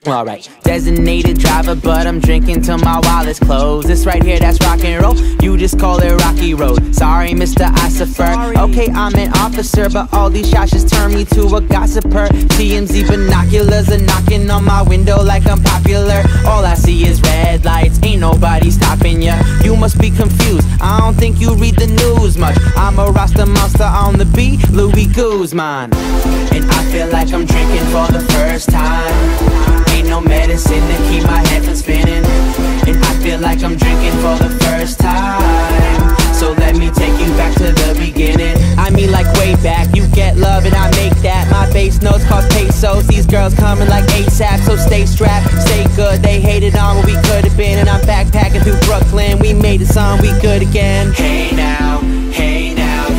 Alright, designated driver, but I'm drinking till my wallet's closed. This right here, that's rock and roll. You just call it Rocky Road. Sorry, Mr. Isofer. Okay, I'm an officer, but all these shots just turn me to a gossiper. TMZ binoculars are knocking on my window like I'm popular. All I see is red lights, ain't nobody stopping ya. You must be confused, I don't think you read the news much. I'm a Rasta monster on the beat, Louis Guzman. And I feel like I'm drinking for the first time. Ain't no medicine to keep my head from spinning. And I feel like I'm drinking for the first time. So let me take you back to the beginning. I mean like way back, you get love and I make that. My bass notes cost pesos, these girls coming like ASAP. So stay strapped, stay good, they hated on what we could have been. And I'm backpacking through Brooklyn, we made a song, we good again. Hey now,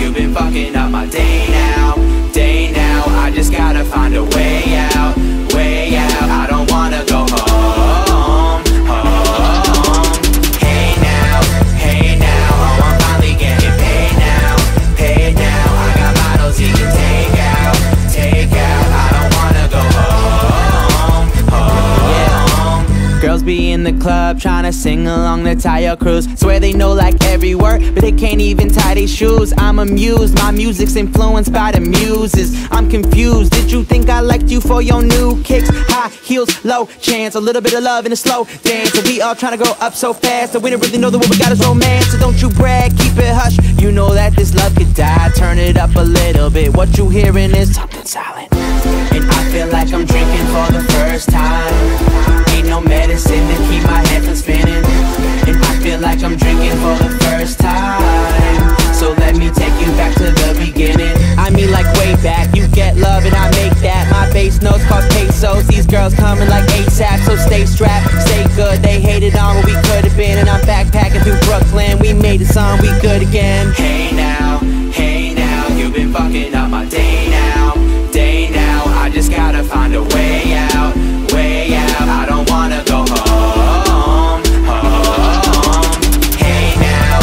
you've been fucking up my day now. I just gotta find a way out, way out. I don't wanna go home, home. Hey now, oh I'm finally getting paid now, paid now. I got bottles you can take out, take out. I don't wanna go home, home. Yeah. Girls be in the club tryna sing along the Tayo Cruz. Swear they know like every word, but they can't even tie their shoes. I'm amused, my music's influenced by the muses. I'm confused, did you think I liked you for your new kicks? High heels, low chance, a little bit of love in a slow dance. So we all tryna grow up so fast, that we don't really know that what we got is romance. So don't you brag, keep it hush, you know that this love could die. Turn it up a little bit, what you hearing is something silent. And I feel like I'm drinking for the first time. Ain't no medicine to keep my head from spinning. And I feel like I'm drinking for the first time. So let me take you back to the beginning. I mean like way back, you get love and I make that. My bass notes cost pesos, these girls coming like ASAP. So stay strapped, stay good, they hated on what we could have been. And I'm backpacking through Brooklyn, we made a song, we good again. Hey now, you've been fucking up my day now, day now. I just gotta find a way out, way out. I don't wanna go home, home. Hey now,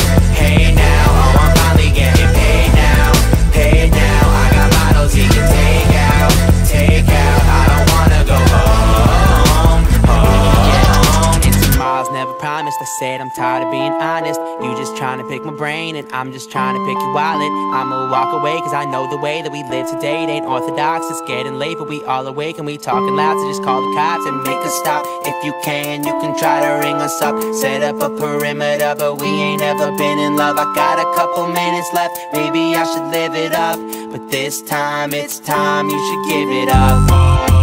oh I'm finally getting paid now, paid now. I got bottles you can take out, take out. I don't wanna go home, home. Yeah. And tomorrow's never promised. I said I'm tired of being honest. You just trying to pick my brain and I'm just trying to pick your wallet. I'ma walk away cause I know the way that we live today, it ain't orthodox. It's getting late but we all awake and we talking loud. So just call the cops and make a stop. If you can try to ring us up. Set up a perimeter but we ain't ever been in love. I got a couple minutes left, maybe I should live it up. But this time it's time you should give it up.